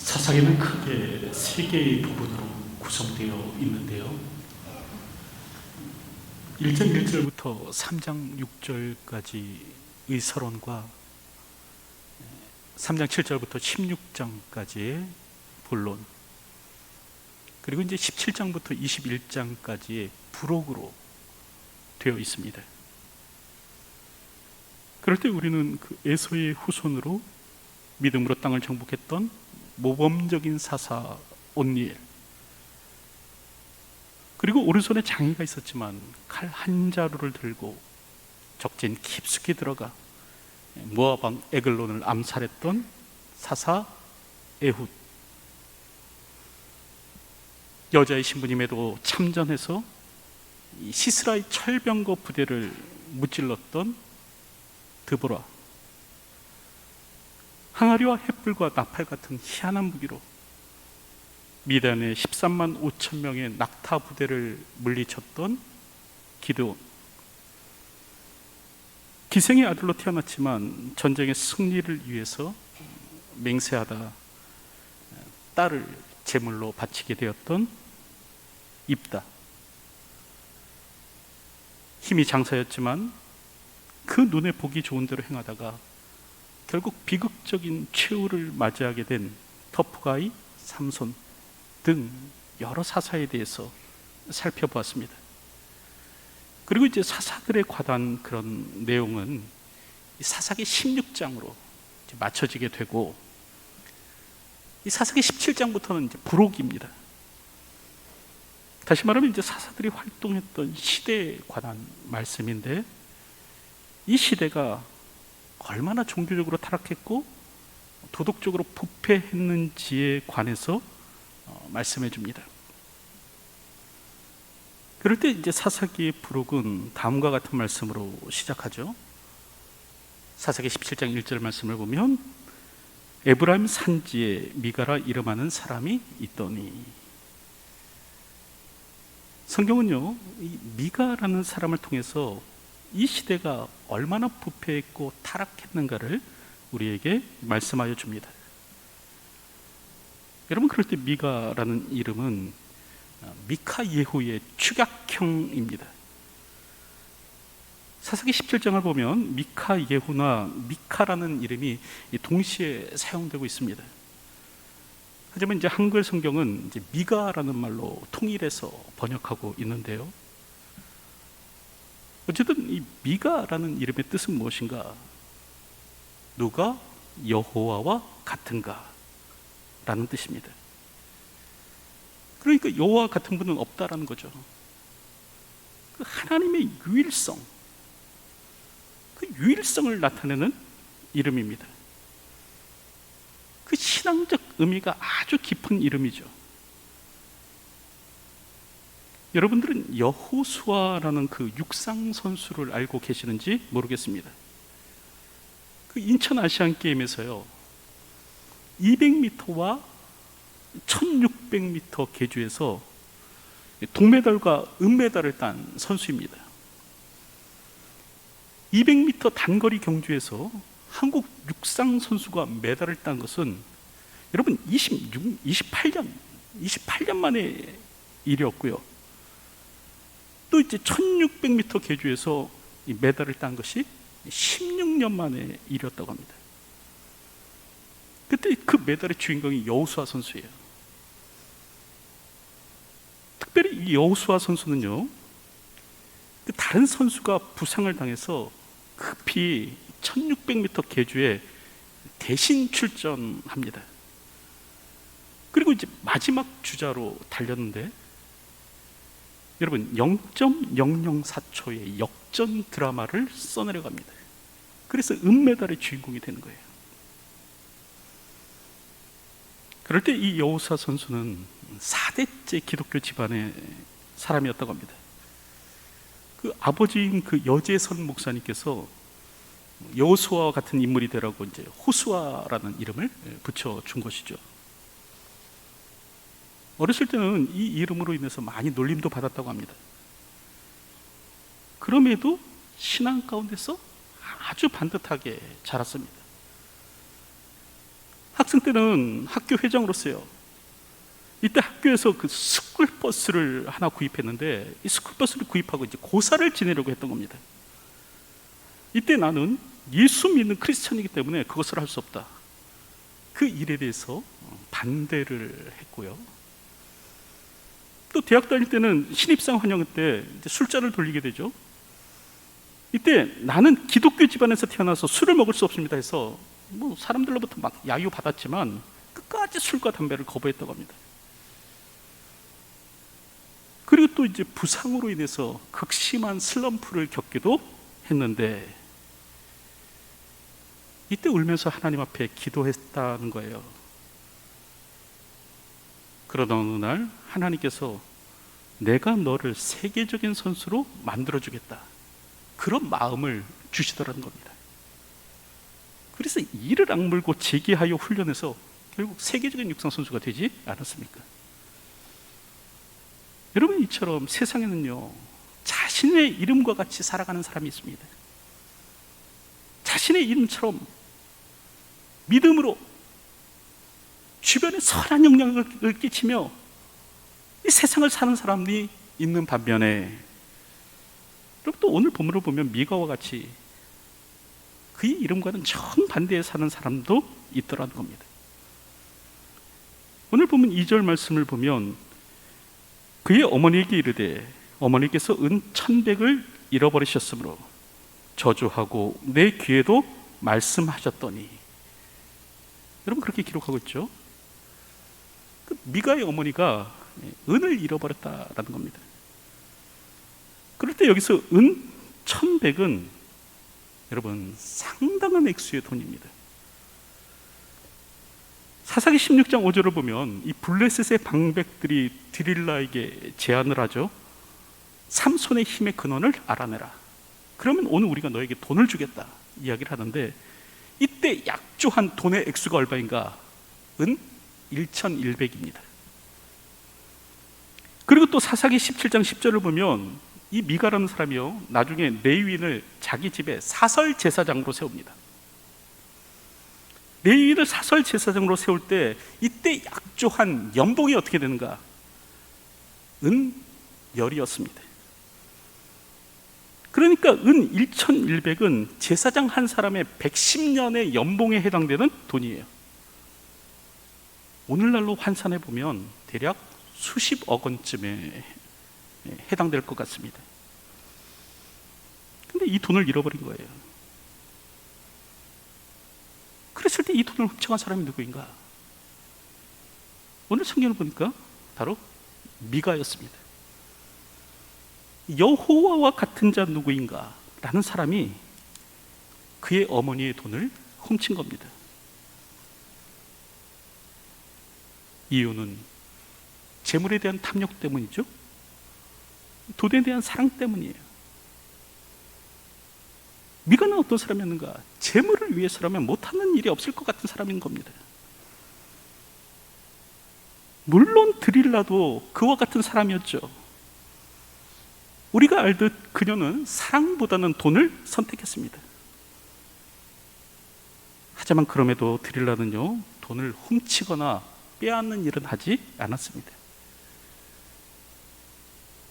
사사기는 크게 세 개의 부분으로 구성되어 있는데요. 1장 1절부터 3장 6절까지의 서론과 3장 7절부터 16장까지의 본론, 그리고 이제 17장부터 21장까지의 부록으로 되어 있습니다. 그럴 때 우리는 그 에서의 후손으로 믿음으로 땅을 정복했던 모범적인 사사 온니엘, 그리고 오른손에 장애가 있었지만 칼 한 자루를 들고 적진 깊숙이 들어가 모압 왕 에글론을 암살했던 사사 에훗, 여자의 신부님에도 참전해서 시스라의 철병거 부대를 무찔렀던 드보라, 항아리와 횃불과 나팔 같은 희한한 무기로 미디안의 13만 5천 명의 낙타 부대를 물리쳤던 기드온, 기생의 아들로 태어났지만 전쟁의 승리를 위해서 맹세하다 딸을 제물로 바치게 되었던 입다, 힘이 장사였지만 그 눈에 보기 좋은 대로 행하다가 결국 비극적인 최후를 맞이하게 된 터프가이 삼손 등 여러 사사에 대해서 살펴보았습니다. 그리고 이제 사사들에 관한 그런 내용은 사사기 16장으로 맞춰지게 되고, 이 사사기 17장부터는 이제 부록입니다. 다시 말하면 이제 사사들이 활동했던 시대에 관한 말씀인데, 이 시대가 얼마나 종교적으로 타락했고 도덕적으로 부패했는지에 관해서 말씀해 줍니다. 그럴 때 이제 사사기의 부록은 다음과 같은 말씀으로 시작하죠. 사사기 17장 1절 말씀을 보면 에브라임 산지에 미가라 이름하는 사람이 있더니, 성경은요, 이 미가라는 사람을 통해서 이 시대가 얼마나 부패했고 타락했는가를 우리에게 말씀하여 줍니다. 여러분, 그럴 때 미가라는 이름은 미카 예후의 축약형입니다. 사사기 17장을 보면 미카 예후나 미카라는 이름이 동시에 사용되고 있습니다. 하지만 이제 한글 성경은 이제 미가라는 말로 통일해서 번역하고 있는데요. 어쨌든 이 미가라는 이름의 뜻은 무엇인가? 누가 여호와와 같은가? 라는 뜻입니다. 그러니까 여호와 같은 분은 없다라는 거죠. 그 하나님의 유일성, 그 유일성을 나타내는 이름입니다. 그 신앙적 의미가 아주 깊은 이름이죠. 여러분들은 여호수아라는 그 육상 선수를 알고 계시는지 모르겠습니다. 그 인천 아시안 게임에서요, 200m와 1600m 계주에서 동메달과 은메달을 딴 선수입니다. 200m 단거리 경주에서 한국 육상 선수가 메달을 딴 것은 여러분 28년 만의 일이었고요. 또 이제 1600m 계주에서 이 메달을 딴 것이 16년 만의 일이었다고 합니다. 그때 그 메달의 주인공이 여호수아 선수예요. 특별히 이 여호수아 선수는요, 그 다른 선수가 부상을 당해서 급히 1600m 계주에 대신 출전합니다. 그리고 이제 마지막 주자로 달렸는데, 여러분 0.004초의 역전 드라마를 써내려갑니다. 그래서 은메달의 주인공이 되는 거예요. 그럴 때 이 여호수아 선수는 4대째 기독교 집안의 사람이었다고 합니다. 그 아버지인 그 여재선 목사님께서 여호수아와 같은 인물이 되라고 이제 호수아라는 이름을 붙여준 것이죠. 어렸을 때는 이 이름으로 인해서 많이 놀림도 받았다고 합니다. 그럼에도 신앙 가운데서 아주 반듯하게 자랐습니다. 학생 때는 학교 회장으로서요, 이때 학교에서 그 스쿨버스를 하나 구입했는데, 이 스쿨버스를 구입하고 이제 고사를 지내려고 했던 겁니다. 이때 나는 예수 믿는 크리스천이기 때문에 그것을 할 수 없다, 그 일에 대해서 반대를 했고요. 또 대학 다닐 때는 신입생 환영 때 이제 술잔을 돌리게 되죠. 이때 나는 기독교 집안에서 태어나서 술을 먹을 수 없습니다 해서 뭐 사람들로부터 막 야유 받았지만 끝까지 술과 담배를 거부했다고 합니다. 그리고 또 이제 부상으로 인해서 극심한 슬럼프를 겪기도 했는데, 이때 울면서 하나님 앞에 기도했다는 거예요. 그러던 어느 날 하나님께서 내가 너를 세계적인 선수로 만들어주겠다, 그런 마음을 주시더라는 겁니다. 그래서 이를 악물고 재기하여 훈련해서 결국 세계적인 육상 선수가 되지 않았습니까? 여러분, 이처럼 세상에는요, 자신의 이름과 같이 살아가는 사람이 있습니다. 자신의 이름처럼 믿음으로 주변에 선한 영향을 끼치며 이 세상을 사는 사람이 있는 반면에, 여러분, 또 오늘 본문을 보면 미가와 같이 그의 이름과는 정반대에 사는 사람도 있더라는 겁니다. 오늘 보면 2절 말씀을 보면 그의 어머니에게 이르되 어머니께서 은 1,100을 잃어버리셨으므로 저주하고 내 귀에도 말씀하셨더니, 여러분 그렇게 기록하고 있죠. 그 미가의 어머니가 은을 잃어버렸다라는 겁니다. 그럴 때 여기서 은 1,100은 여러분 상당한 액수의 돈입니다. 사사기 16장 5절을 보면 이 블레셋의 방백들이 드릴라에게 제안을 하죠. 삼손의 힘의 근원을 알아내라, 그러면 오늘 우리가 너에게 돈을 주겠다 이야기를 하는데, 이때 약조한 돈의 액수가 얼마인가? 은 1,100입니다. 그리고 또 사사기 17장 10절을 보면 이 미가라는 사람이요, 나중에 레위인을 자기 집에 사설 제사장으로 세웁니다. 레위인을 사설 제사장으로 세울 때 이때 약조한 연봉이 어떻게 되는가? 은 10이었습니다. 그러니까 은 1,100은 제사장 한 사람의 110년의 연봉에 해당되는 돈이에요. 오늘날로 환산해 보면 대략 수십억 원쯤에 해당될 것 같습니다. 근데 이 돈을 잃어버린 거예요. 그랬을 때 이 돈을 훔쳐간 사람이 누구인가? 오늘 성경을 보니까 바로 미가였습니다. 여호와와 같은 자 누구인가? 라는 사람이 그의 어머니의 돈을 훔친 겁니다. 이유는 재물에 대한 탐욕 때문이죠. 돈에 대한 사랑 때문이에요. 미가는 어떤 사람이었는가? 재물을 위해서라면 못하는 일이 없을 것 같은 사람인 겁니다. 물론 드릴라도 그와 같은 사람이었죠. 우리가 알듯 그녀는 사랑보다는 돈을 선택했습니다. 하지만 그럼에도 드릴라는요, 돈을 훔치거나 빼앗는 일은 하지 않았습니다.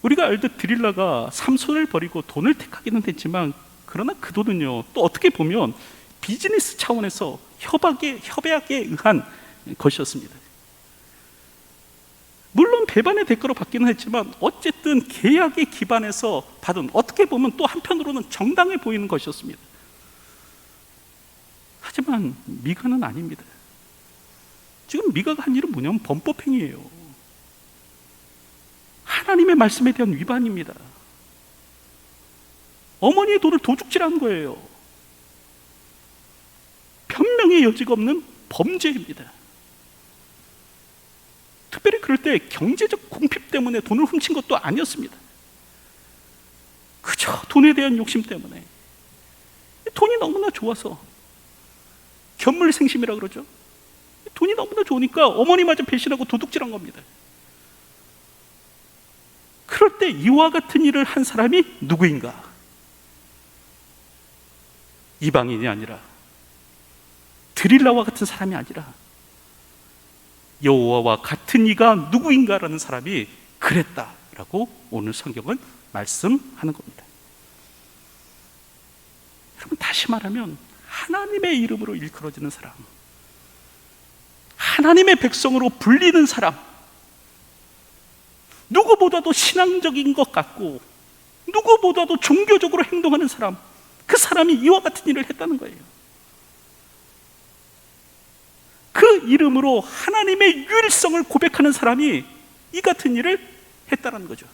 우리가 알듯 드릴라가 삼손을 버리고 돈을 택하기는 했지만, 그러나 그 돈은요, 또 어떻게 보면 비즈니스 차원에서 협약에 의한 것이었습니다. 물론 배반의 대가로 받기는 했지만 어쨌든 계약에 기반해서 받은, 어떻게 보면 또 한편으로는 정당해 보이는 것이었습니다. 하지만 미가는 아닙니다. 지금 미가가 한 일은 뭐냐면 범법행위예요. 하나님의 말씀에 대한 위반입니다. 어머니의 돈을 도둑질한 거예요. 변명의 여지가 없는 범죄입니다. 특별히 그럴 때 경제적 궁핍 때문에 돈을 훔친 것도 아니었습니다. 그저 돈에 대한 욕심 때문에, 돈이 너무나 좋아서, 견물생심이라 그러죠. 돈이 너무나 좋으니까 어머니마저 배신하고 도둑질한 겁니다. 그럴 때 이와 같은 일을 한 사람이 누구인가? 이방인이 아니라, 드릴라와 같은 사람이 아니라 여호와와 같은 이가 누구인가라는 사람이 그랬다라고 오늘 성경은 말씀하는 겁니다. 여러분, 다시 말하면 하나님의 이름으로 일컬어지는 사람, 하나님의 백성으로 불리는 사람, 누구보다도 신앙적인 것 같고 누구보다도 종교적으로 행동하는 사람, 그 사람이 이와 같은 일을 했다는 거예요. 그 이름으로 하나님의 유일성을 고백하는 사람이 이 같은 일을 했다는 거죠.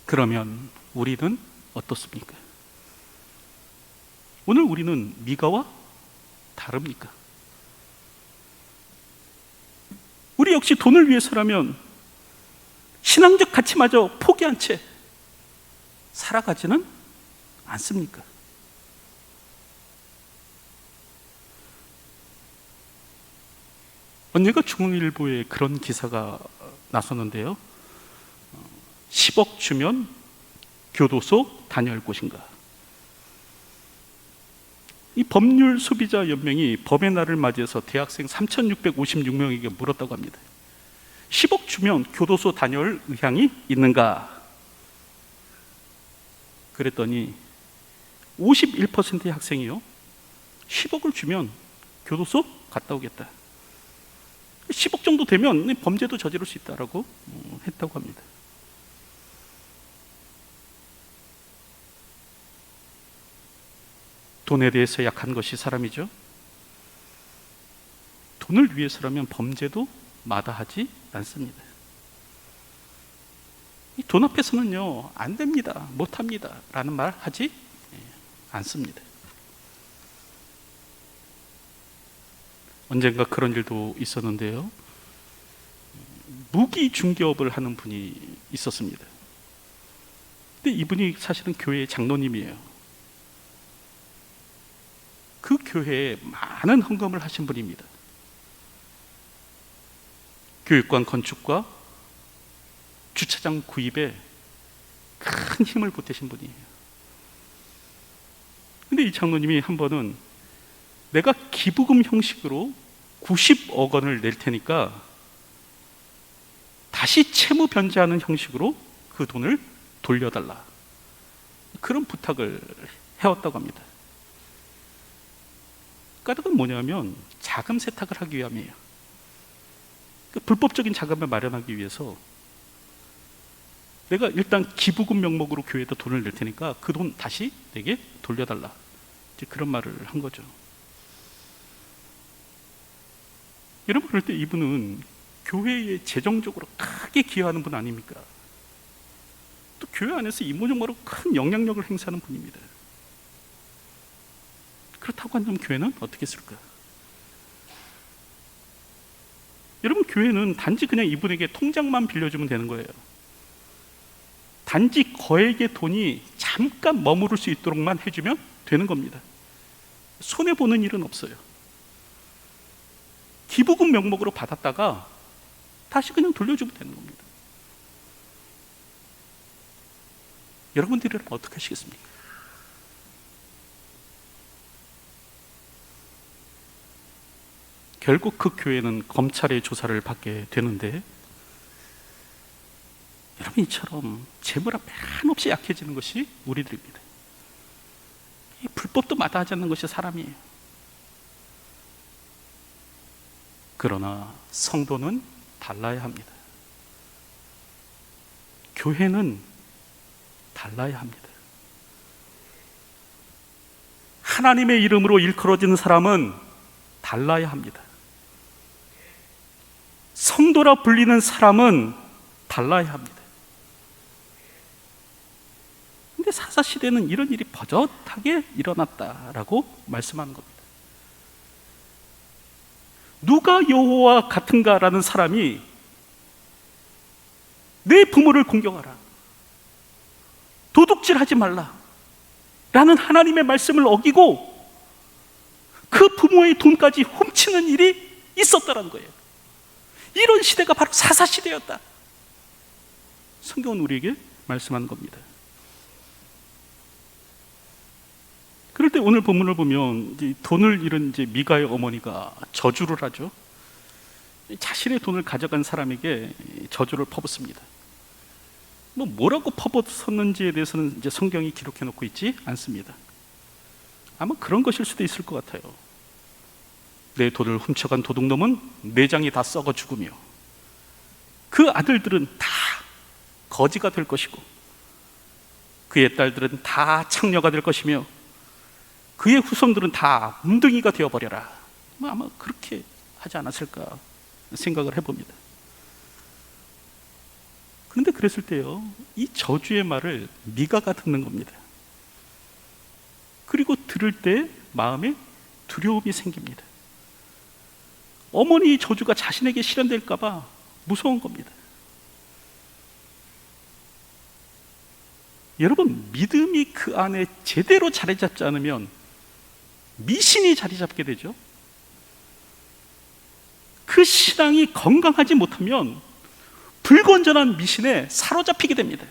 그러면 우리는 어떻습니까? 오늘 우리는 미가와 다릅니까? 우리 역시 돈을 위해서라면 신앙적 가치마저 포기한 채 살아가지는 않습니까? 언젠가 중앙일보에 그런 기사가 나섰는데요. 10억 주면 교도소 다녀올 곳인가? 이 법률 소비자 연맹이 법의 날을 맞이해서 대학생 3,656명에게 물었다고 합니다. 10억 주면 교도소 다녀올 의향이 있는가? 그랬더니 51%의 학생이요, 10억을 주면 교도소 갔다 오겠다, 10억 정도 되면 범죄도 저지를 수 있다라고 했다고 합니다. 돈에 대해서 약한 것이 사람이죠. 돈을 위해서라면 범죄도 마다하지 않습니다. 이 돈 앞에서는요, 안 됩니다, 못합니다 라는 말 하지 않습니다. 언젠가 그런 일도 있었는데요. 무기 중개업을 하는 분이 있었습니다. 근데 이분이 사실은 교회의 장로님이에요. 그 교회에 많은 헌금을 하신 분입니다. 교육관 건축과 주차장 구입에 큰 힘을 보태신 분이에요. 근데 이 장로님이 한 번은 내가 기부금 형식으로 90억 원을 낼 테니까 다시 채무 변제하는 형식으로 그 돈을 돌려달라, 그런 부탁을 해왔다고 합니다. 까닭은 뭐냐면 자금 세탁을 하기 위함이에요. 불법적인 자금을 마련하기 위해서 내가 일단 기부금 명목으로 교회에다 돈을 낼 테니까 그 돈 다시 내게 돌려달라, 이제 그런 말을 한 거죠. 여러분, 그럴 때 이분은 교회에 재정적으로 크게 기여하는 분 아닙니까? 또 교회 안에서 이모저모로 큰 영향력을 행사하는 분입니다. 그렇다고 한다면 교회는 어떻게 했을까? 여러분, 교회는 단지 그냥 이분에게 통장만 빌려주면 되는 거예요. 단지 거액의 돈이 잠깐 머무를 수 있도록만 해주면 되는 겁니다. 손해보는 일은 없어요. 기부금 명목으로 받았다가 다시 그냥 돌려주면 되는 겁니다. 여러분들이라면 어떻게 하시겠습니까? 결국 그 교회는 검찰의 조사를 받게 되는데, 여러분, 이처럼 재물 앞에 한없이 약해지는 것이 우리들입니다. 이 불법도 마다하지 않는 것이 사람이에요. 그러나 성도는 달라야 합니다. 교회는 달라야 합니다. 하나님의 이름으로 일컬어지는 사람은 달라야 합니다. 성도라 불리는 사람은 달라야 합니다. 근데 사사시대는 이런 일이 버젓하게 일어났다라고 말씀하는 겁니다. 누가 여호와와 같은가라는 사람이 내 부모를 공경하라, 도둑질하지 말라 라는 하나님의 말씀을 어기고 그 부모의 돈까지 훔치는 일이 있었다는 거예요. 이런 시대가 바로 사사시대였다, 성경은 우리에게 말씀하는 겁니다. 그럴 때 오늘 본문을 보면 이제 돈을 잃은 이제 미가의 어머니가 저주를 하죠. 자신의 돈을 가져간 사람에게 저주를 퍼붓습니다. 뭐라고 퍼붓었는지에 대해서는 이제 성경이 기록해 놓고 있지 않습니다. 아마 그런 것일 수도 있을 것 같아요. 내 돈을 훔쳐간 도둑놈은 내장이 다 썩어 죽으며 그 아들들은 다 거지가 될 것이고 그의 딸들은 다 창녀가 될 것이며 그의 후손들은 다 웅덩이가 되어버려라. 아마 그렇게 하지 않았을까 생각을 해봅니다. 그런데 그랬을 때요, 이 저주의 말을 미가가 듣는 겁니다. 그리고 들을 때 마음에 두려움이 생깁니다. 어머니의 저주가 자신에게 실현될까 봐 무서운 겁니다. 여러분, 믿음이 그 안에 제대로 자리 잡지 않으면 미신이 자리 잡게 되죠. 그 신앙이 건강하지 못하면 불건전한 미신에 사로잡히게 됩니다.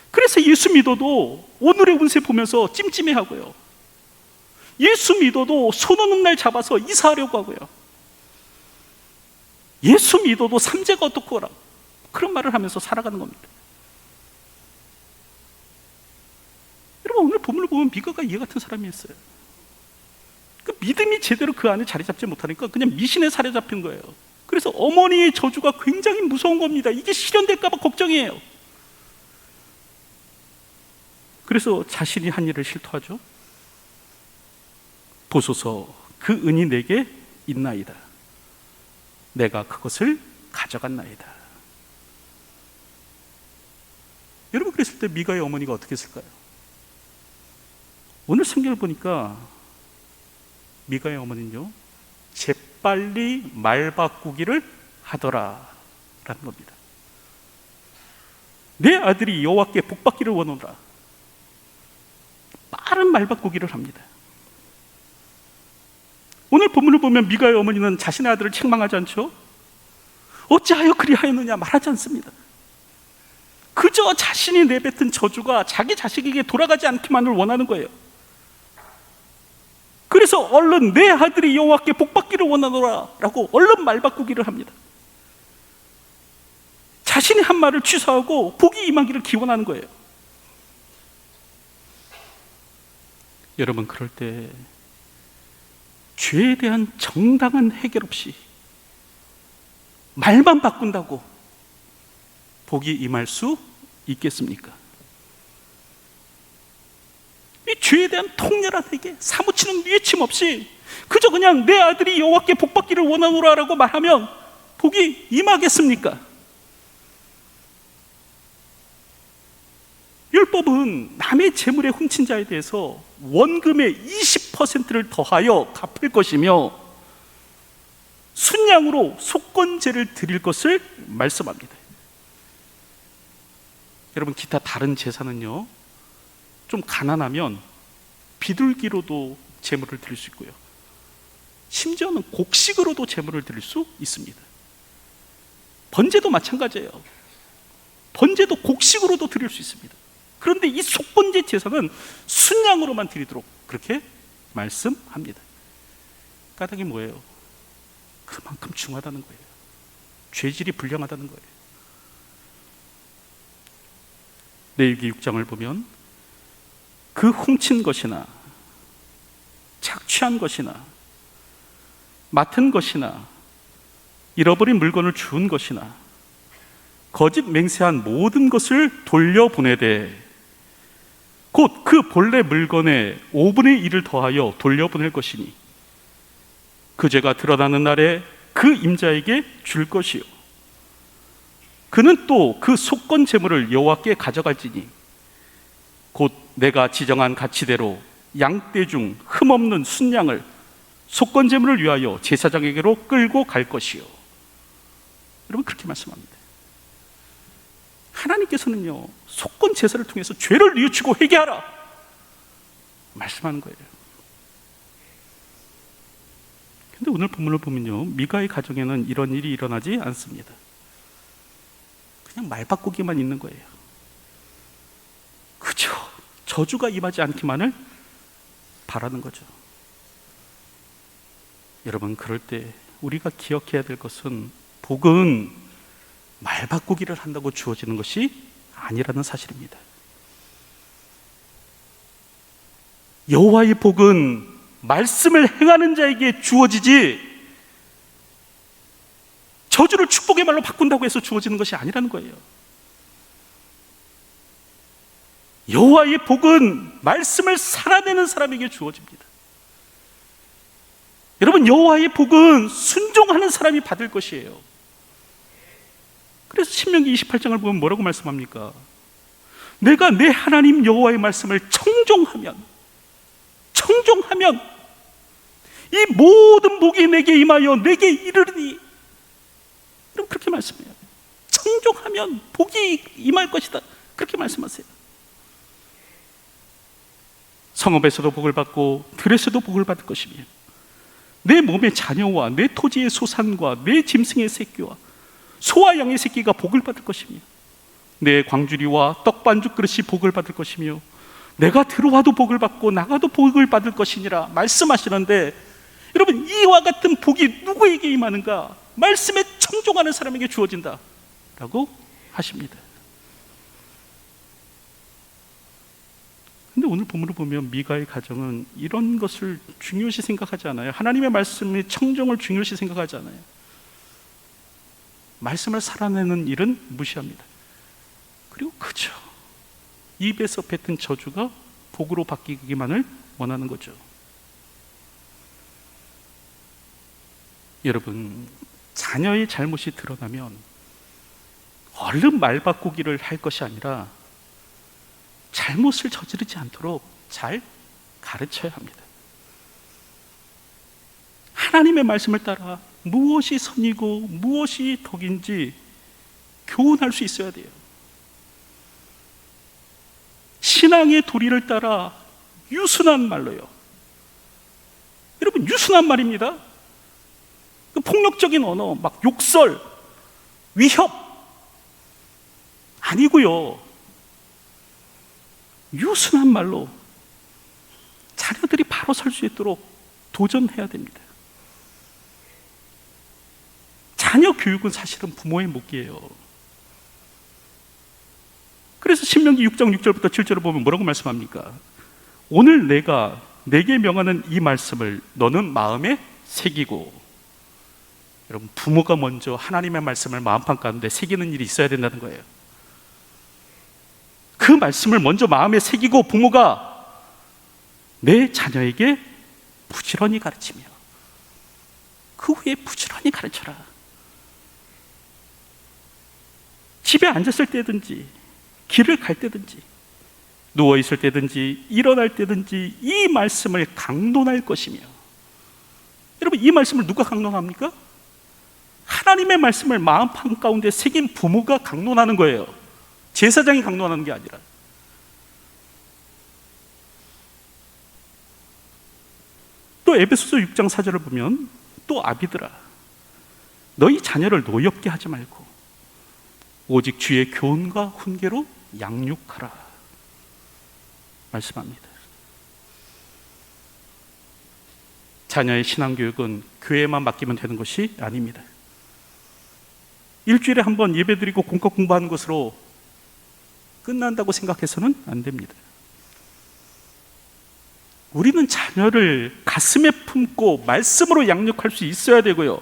그래서 예수 믿어도 오늘의 운세 보면서 찜찜해하고요, 예수 믿어도 손 오는 날 잡아서 이사하려고 하고요, 예수 믿어도 삼재가 어떻고라 그런 말을 하면서 살아가는 겁니다. 여러분, 오늘 본문을 보면 미가가 이해 같은 사람이었어요. 그 믿음이 제대로 그 안에 자리 잡지 못하니까 그냥 미신에 사로잡힌 거예요. 그래서 어머니의 저주가 굉장히 무서운 겁니다. 이게 실현될까 봐 걱정이에요. 그래서 자신이 한 일을 실토하죠. 보소서, 그 은이 내게 있나이다. 내가 그것을 가져갔나이다. 여러분, 그랬을 때 미가의 어머니가 어떻게 했을까요? 오늘 성경을 보니까 미가의 어머니는요, 재빨리 말 바꾸기를 하더라 라는 겁니다. 내 아들이 여호와께 복받기를 원하노라. 빠른 말 바꾸기를 합니다. 오늘 본문을 보면 미가의 어머니는 자신의 아들을 책망하지 않죠. 어찌하여 그리하였느냐 말하지 않습니다. 그저 자신이 내뱉은 저주가 자기 자식에게 돌아가지 않기만을 원하는 거예요. 그래서 얼른 내 아들이 여호와께 복받기를 원하노라 라고 얼른 말 바꾸기를 합니다. 자신이 한 말을 취소하고 복이 임하기를 기원하는 거예요. 여러분, 그럴 때 죄에 대한 정당한 해결 없이 말만 바꾼다고 복이 임할 수 있겠습니까? 이 죄에 대한 통렬한 회개, 사무치는 뉘우침 없이 그저 그냥 내 아들이 여호와께 복받기를 원하노라라고 말하면 복이 임하겠습니까? 율법은 남의 재물에 훔친 자에 대해서 원금의 20%를 더하여 갚을 것이며 순양으로 속건제를 드릴 것을 말씀합니다. 여러분, 기타 다른 제사는요, 좀 가난하면 비둘기로도 제물을 드릴 수 있고요, 심지어는 곡식으로도 제물을 드릴 수 있습니다. 번제도 마찬가지예요. 번제도 곡식으로도 드릴 수 있습니다. 그런데 이 속건제 제사는 순양으로만 드리도록 그렇게 말씀합니다. 까닭이 뭐예요? 그만큼 중하다는 거예요. 죄질이 불량하다는 거예요. 레위기 6장을 보면 그 훔친 것이나 착취한 것이나 맡은 것이나 잃어버린 물건을 주운 것이나 거짓 맹세한 모든 것을 돌려보내되 곧 그 본래 물건의 5분의 1을 더하여 돌려보낼 것이니 그 죄가 드러나는 날에 그 임자에게 줄 것이요 그는 또 그 속건 제물을 여호와께 가져갈지니 곧 내가 지정한 가치대로 양떼 중 흠없는 순양을 속건 제물을 위하여 제사장에게로 끌고 갈 것이요. 여러분, 그렇게 말씀합니다. 하나님께서는요, 속건 제사를 통해서 죄를 뉘우치고 회개하라 말씀하는 거예요. 근데 오늘 본문을 보면요, 미가의 가정에는 이런 일이 일어나지 않습니다. 그냥 말 바꾸기만 있는 거예요. 그죠? 저주가 임하지 않기만을 바라는 거죠. 여러분, 그럴 때 우리가 기억해야 될 것은 복은 말 바꾸기를 한다고 주어지는 것이 아니라는 사실입니다. 여호와의 복은 말씀을 행하는 자에게 주어지지 저주를 축복의 말로 바꾼다고 해서 주어지는 것이 아니라는 거예요. 여호와의 복은 말씀을 살아내는 사람에게 주어집니다. 여러분, 여호와의 복은 순종하는 사람이 받을 것이에요. 그래서 신명기 28장을 보면 뭐라고 말씀합니까? 내가 내 하나님 여호와의 말씀을 청종하면 이 모든 복이 내게 임하여 내게 이르리니, 그럼 그렇게 말씀해요. 청종하면 복이 임할 것이다, 그렇게 말씀하세요. 성읍에서도 복을 받고 들에서도 복을 받을 것이며 내 몸의 자녀와 내 토지의 소산과 내 짐승의 새끼와 소와 양의 새끼가 복을 받을 것이며 내 광주리와 떡반죽 그릇이 복을 받을 것이며 내가 들어와도 복을 받고 나가도 복을 받을 것이니라 말씀하시는데, 여러분, 이와 같은 복이 누구에게 임하는가? 말씀에 청종하는 사람에게 주어진다 라고 하십니다. 근데 오늘 본문을 보면 미가의 가정은 이런 것을 중요시 생각하지 않아요. 하나님의 말씀의 청종을 중요시 생각하지 않아요. 말씀을 살아내는 일은 무시합니다. 그리고 그저 입에서 뱉은 저주가 복으로 바뀌기만을 원하는 거죠. 여러분, 자녀의 잘못이 드러나면 얼른 말 바꾸기를 할 것이 아니라 잘못을 저지르지 않도록 잘 가르쳐야 합니다. 하나님의 말씀을 따라 무엇이 선이고 무엇이 덕인지 교훈할 수 있어야 돼요. 신앙의 도리를 따라 유순한 말로요. 여러분, 유순한 말입니다. 폭력적인 언어, 막 욕설, 위협 아니고요. 유순한 말로 자녀들이 바로 설 수 있도록 도전해야 됩니다. 자녀 교육은 사실은 부모의 몫이에요. 그래서 신명기 6장 6절부터 7절을 보면 뭐라고 말씀합니까? 오늘 내가 내게 명하는 이 말씀을 너는 마음에 새기고, 여러분, 부모가 먼저 하나님의 말씀을 마음판 가운데 새기는 일이 있어야 된다는 거예요. 그 말씀을 먼저 마음에 새기고 부모가 내 자녀에게 부지런히 가르치며 그 후에 부지런히 가르쳐라. 집에 앉았을 때든지 길을 갈 때든지 누워있을 때든지 일어날 때든지 이 말씀을 강론할 것이며, 여러분, 이 말씀을 누가 강론합니까? 하나님의 말씀을 마음판 가운데 새긴 부모가 강론하는 거예요. 제사장이 강론하는 게 아니라. 또 에베소서 6장 4절을 보면 또 아비들아, 너희 자녀를 노엽게 하지 말고 오직 주의 교훈과 훈계로 양육하라 말씀합니다. 자녀의 신앙교육은 교회에만 맡기면 되는 것이 아닙니다. 일주일에 한 번 예배드리고 공과 공부하는 것으로 끝난다고 생각해서는 안 됩니다. 우리는 자녀를 가슴에 품고 말씀으로 양육할 수 있어야 되고요,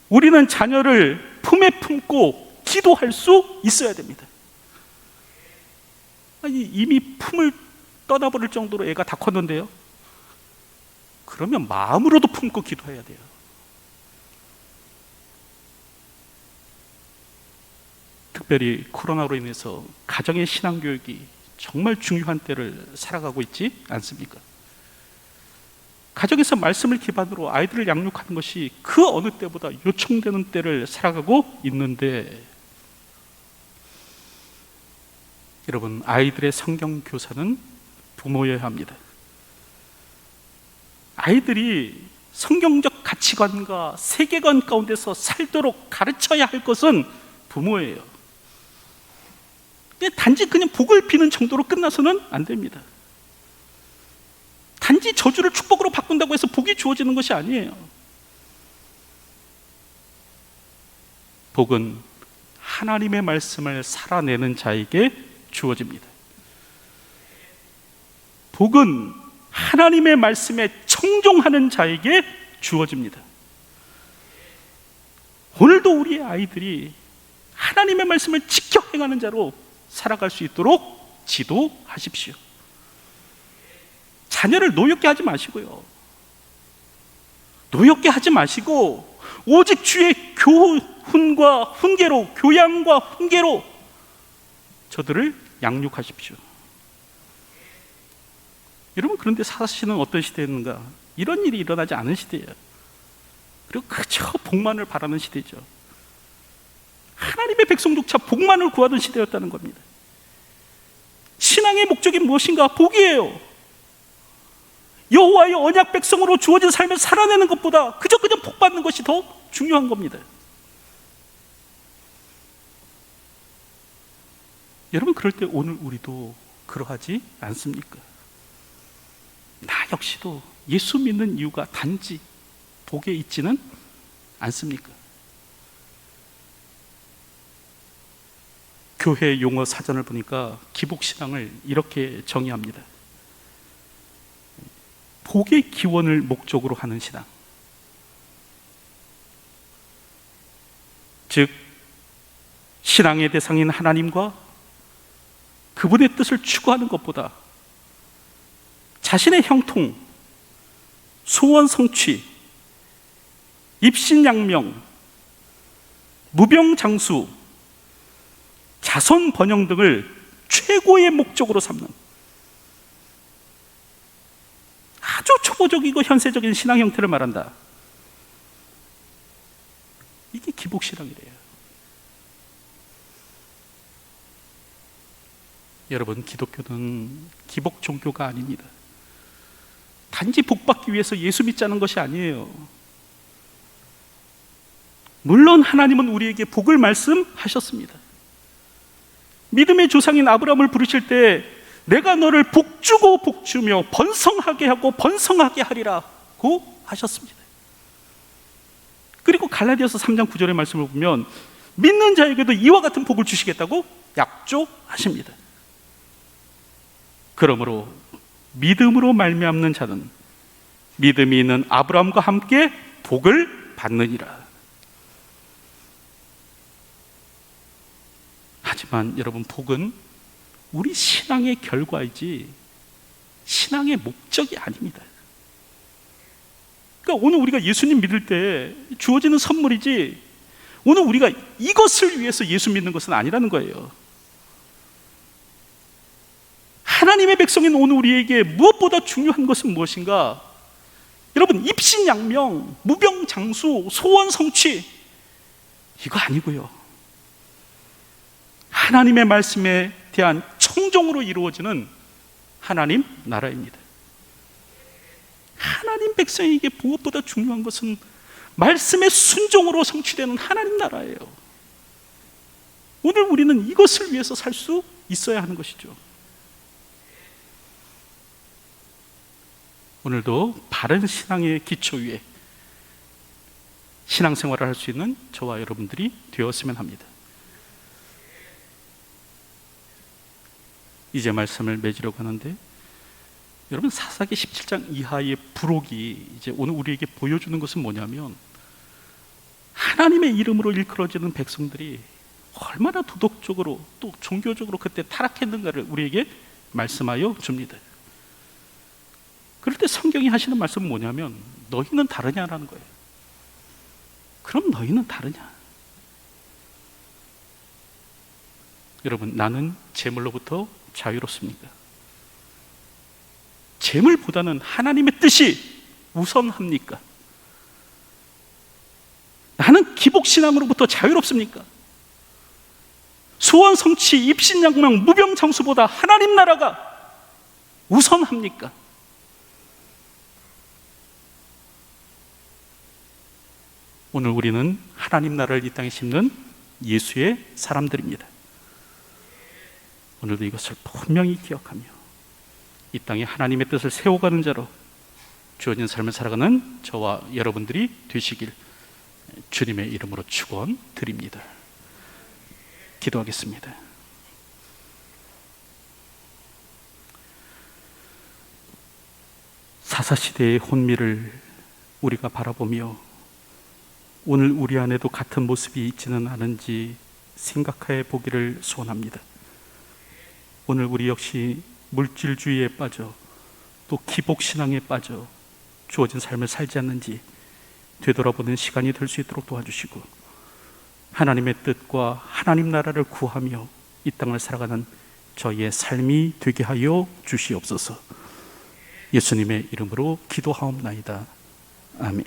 우리는 자녀를 품에 품고 기도할 수 있어야 됩니다. 아니, 이미 품을 떠나버릴 정도로 애가 다 컸는데요, 그러면 마음으로도 품고 기도해야 돼요. 특별히 코로나로 인해서 가정의 신앙교육이 정말 중요한 때를 살아가고 있지 않습니까? 가정에서 말씀을 기반으로 아이들을 양육하는 것이 그 어느 때보다 요청되는 때를 살아가고 있는데, 여러분, 아이들의 성경 교사는 부모여야 합니다. 아이들이 성경적 가치관과 세계관 가운데서 살도록 가르쳐야 할 것은 부모예요. 단지 그냥 복을 비는 정도로 끝나서는 안 됩니다. 단지 저주를 축복으로 바꾼다고 해서 복이 주어지는 것이 아니에요. 복은 하나님의 말씀을 살아내는 자에게 주어집니다. 복은 하나님의 말씀에 청종하는 자에게 주어집니다. 오늘도 우리의 아이들이 하나님의 말씀을 지켜 행하는 자로 살아갈 수 있도록 지도하십시오. 자녀를 노엽게 하지 마시고요. 노엽게 하지 마시고 오직 주의 교훈과 훈계로, 교양과 훈계로 저들을 양육하십시오. 여러분, 그런데 사실은 어떤 시대였는가? 이런 일이 일어나지 않은 시대예요. 그리고 그저 복만을 바라는 시대죠. 하나님의 백성조차 복만을 구하던 시대였다는 겁니다. 신앙의 목적이 무엇인가? 복이에요. 여호와의 언약 백성으로 주어진 삶을 살아내는 것보다 그저 그냥 복 받는 것이 더 중요한 겁니다. 여러분, 그럴 때 오늘 우리도 그러하지 않습니까? 나 역시도 예수 믿는 이유가 단지 복에 있지는 않습니까? 교회 용어 사전을 보니까 기복신앙을 이렇게 정의합니다. 복의 기원을 목적으로 하는 신앙. 즉, 신앙의 대상인 하나님과 그분의 뜻을 추구하는 것보다 자신의 형통, 소원 성취, 입신양명, 무병장수, 자손 번영 등을 최고의 목적으로 삼는 아주 초보적이고 현세적인 신앙 형태를 말한다. 이게 기복신앙이래요. 여러분, 기독교는 기복 종교가 아닙니다. 단지 복받기 위해서 예수 믿자는 것이 아니에요. 물론 하나님은 우리에게 복을 말씀하셨습니다. 믿음의 조상인 아브라함을 부르실 때 내가 너를 복주고 복주며 번성하게 하고 번성하게 하리라고 하셨습니다. 그리고 갈라디아서 3장 9절의 말씀을 보면 믿는 자에게도 이와 같은 복을 주시겠다고 약속하십니다. 그러므로 믿음으로 말미암는 자는 믿음이 있는 아브라함과 함께 복을 받느니라. 하지만 여러분, 복은 우리 신앙의 결과이지 신앙의 목적이 아닙니다. 그러니까 오늘 우리가 예수님 믿을 때 주어지는 선물이지 오늘 우리가 이것을 위해서 예수 믿는 것은 아니라는 거예요. 하나님의 백성인 오늘 우리에게 무엇보다 중요한 것은 무엇인가? 여러분, 입신양명, 무병장수, 소원 성취, 이거 아니고요. 하나님의 말씀에 대한 청종으로 이루어지는 하나님 나라입니다. 하나님 백성에게 무엇보다 중요한 것은 말씀의 순종으로 성취되는 하나님 나라예요. 오늘 우리는 이것을 위해서 살 수 있어야 하는 것이죠. 오늘도 바른 신앙의 기초 위에 신앙생활을 할 수 있는 저와 여러분들이 되었으면 합니다. 이제 말씀을 맺으려고 하는데, 여러분, 사사기 17장 이하의 부록이 이제 오늘 우리에게 보여주는 것은 뭐냐면 하나님의 이름으로 일컬어지는 백성들이 얼마나 도덕적으로 또 종교적으로 그때 타락했는가를 우리에게 말씀하여 줍니다. 그럴 때 성경이 하시는 말씀은 뭐냐면 너희는 다르냐라는 거예요. 그럼 너희는 다르냐? 여러분, 나는 재물로부터 자유롭습니까? 재물보다는 하나님의 뜻이 우선합니까? 나는 기복신앙으로부터 자유롭습니까? 소원 성취, 입신양명, 무병장수보다 하나님 나라가 우선합니까? 오늘 우리는 하나님 나라를 이 땅에 심는 예수의 사람들입니다. 오늘도 이것을 분명히 기억하며 이 땅에 하나님의 뜻을 세워가는 자로 주어진 삶을 살아가는 저와 여러분들이 되시길 주님의 이름으로 축원드립니다. 기도하겠습니다. 사사시대의 혼미를 우리가 바라보며 오늘 우리 안에도 같은 모습이 있지는 않은지 생각해 보기를 소원합니다. 오늘 우리 역시 물질주의에 빠져 또 기복신앙에 빠져 주어진 삶을 살지 않는지 되돌아보는 시간이 될 수 있도록 도와주시고, 하나님의 뜻과 하나님 나라를 구하며 이 땅을 살아가는 저희의 삶이 되게 하여 주시옵소서. 예수님의 이름으로 기도하옵나이다. 아멘.